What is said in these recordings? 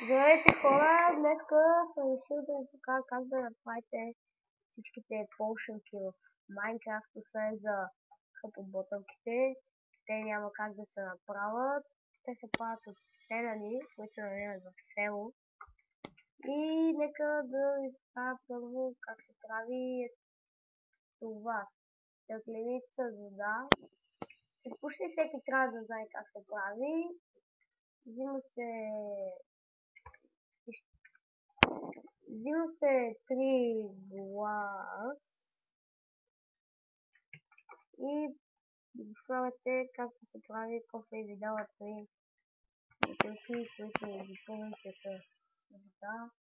Здравейте хора, днеска съм решил да ви покажа как да направите всичките полшънки в Minecraft, освен за хъпоботълките. Те няма как да се направят. Те се правят от селяни, които се намират в село. И нека да ви покажа първо как се прави това. Стъкленица с вода. Почти всеки трябва да знае как се прави. Взима се 3 глас и слагате както се прави кофе и ви дава 3 бутилки, които ги пълните с вода.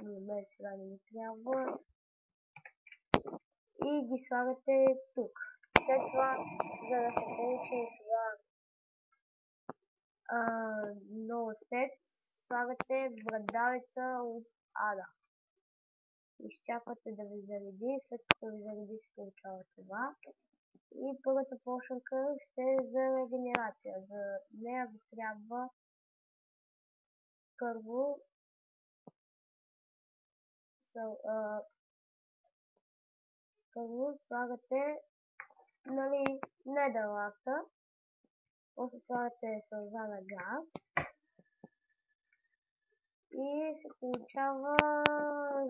Но мен сега не ми трябва. И ги слагате тук. След това, за да се получи това много след, слагате брадавица от ада. Изчаквате да ви зареди, след като ви зареди се получава това. И първата поршенка ще е за регенерация. За нея ви трябва първо слагате недалата, после слагате сълзана газ и се получава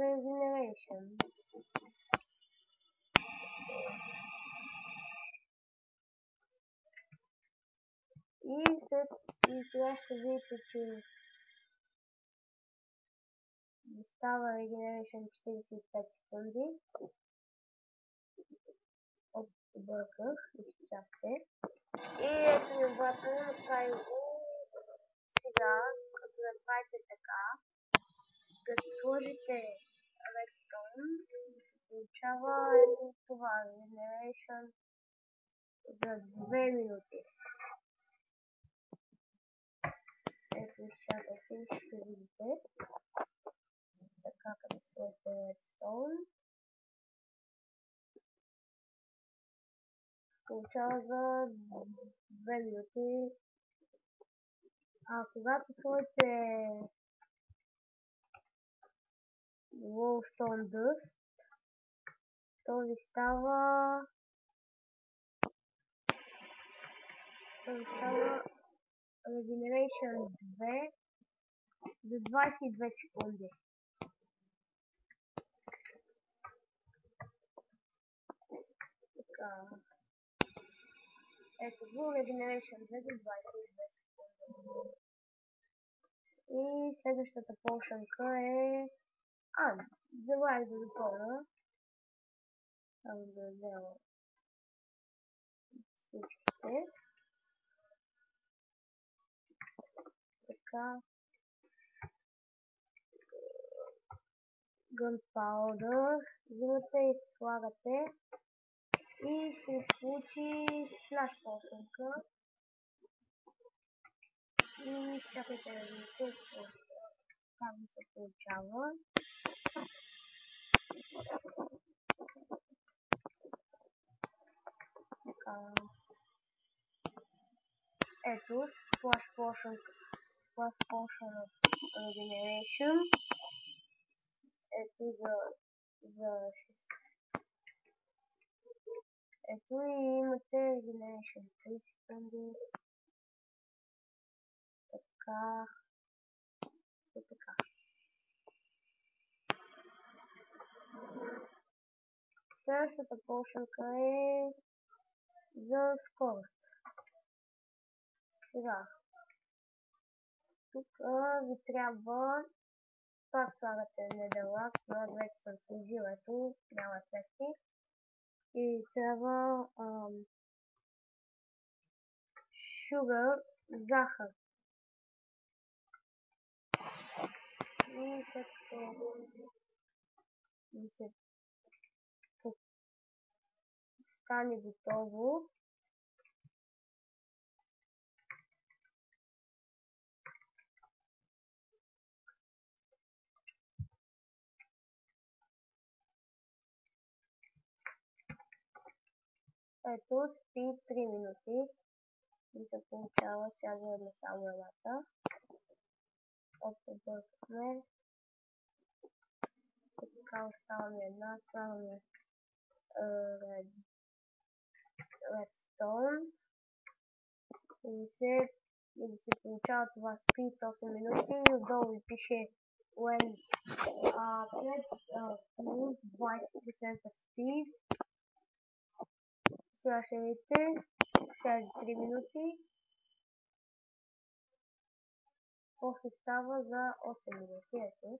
Regeneration. И сега ще видите, че става Regeneration 45 секунди. Обърках, изчакайте. И ето ми обратно направи го. Сега, като направите така, като сложите Redstone, се получава ето това Regeneration за 2 минути. Ето изчакайте и ще видите. Така, като сложите Redstone, получава за 2 минути. А когато сложите Glowstone Dust, то ви става Regeneration 2 за 22 секунди. Така. Ето го, Regeneration 2 за 22 секунди. И следващата поршенка е... забравих да допълня. Само да взема всичките. Така. Gunpowder. Взимате и слагате. И ще ви се получи сплаш поршенка. И чакайте да видите как се получава. Ето, Splash Potion of Regeneration. Ето за 6. Ето и имате Regeneration 3 секунди. Така. И така. Следващата поршенка е за скорост. Сега. Тук ви трябва пак слагате недълъг, но аз вече съм сложил, ето, няма ефекти. И трябва sugar, захар. И след като ви се стане готово, ето, спи 3 минути и се получава сега за само едната. объркахме. Така оставаме една, слагаме redstone и се получава това speed 8 минути и отдолу ви пише when plus 20% speed. Сега ще видите 63 минути. После става за 8 минути. Ето.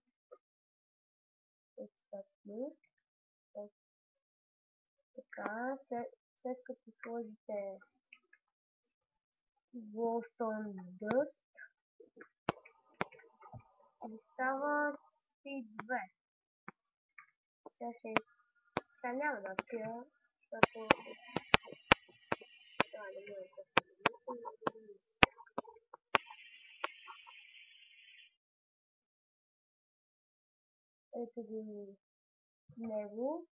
Така, след като сложите glowstone dust, ви става speed 2. Сега няма да пия, защото това не може да се минути. Ето ги него.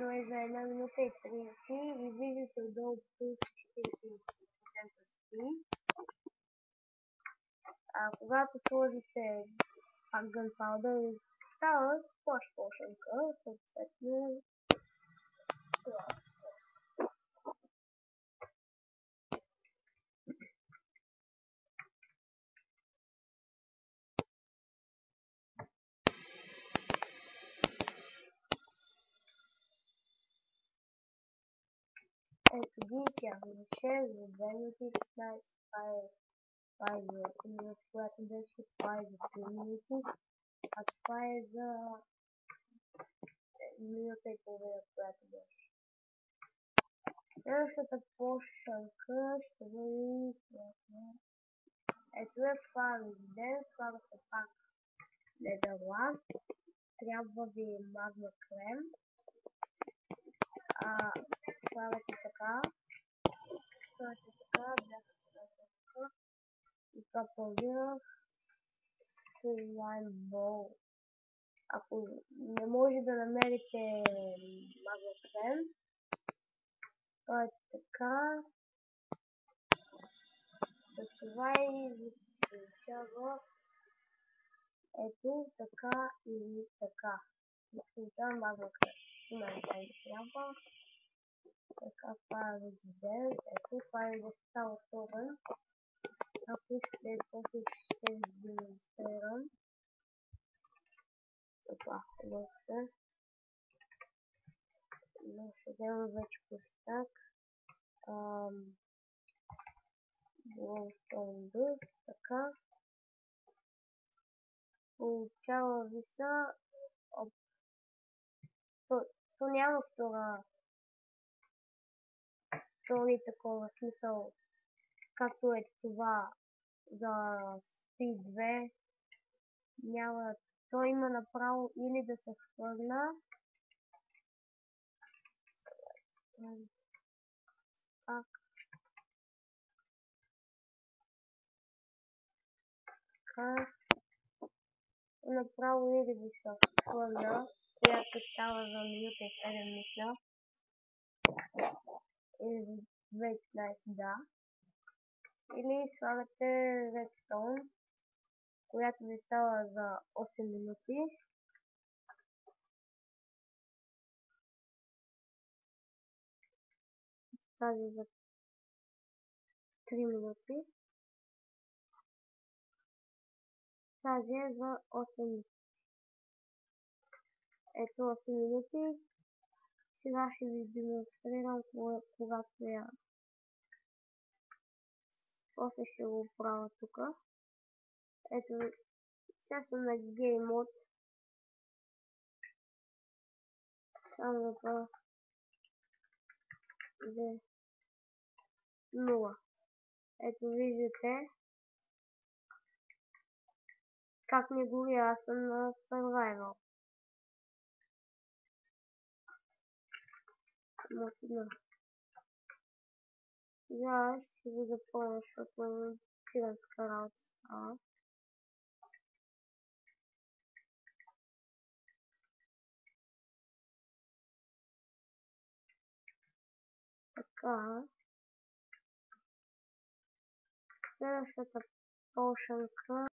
Но е за 1 минута и 30 и виждате отдолу плюс 40% спи. Когато сложите пак gunpowder, става splash potion-ка, съответно това. Ето ги, тя беше за 2 минути 15, това е за 8 минути, която беше, това е за 3 минути, а това е за минута и половина, която беше. Следващата пошънка ще бъде ето е Flower Residence, слага се пак Netherland, трябва ви магма крем, слагате така, и това паузирах Slime Ball. Ако не може да намерите магма крем, това е така, с това и ви се получава ето така или така. Ви се получава магма крем. Има сега и трябва. Така, това е Residence. Ето, това е вещта основен. Ако искате, после ще ви демонстрирам. Това, лък се. Но ще взема вече пустак. Glowstone dust, така. Получава ви са. То няма втори такова смисъл, както е това за Speed 2. Няма, то има направо или да се хвърля. Така. Направо или да се хвърля, която става за минута и 7 мисля. Или за 2.15, да. Или слагате Redstone, която ви става за 8 минути. Тази за 3 минути. Тази е за 8 минути. Ето 8 минути. Сега ще ви демонстрирам когато я. После ще го правя тук. Ето, сега съм на Game Mode. Само да това 0. Ето виждате как не гори, аз съм на Survival. Сега ще го запомня, защото циганска работа става. Така. Следващата пошънка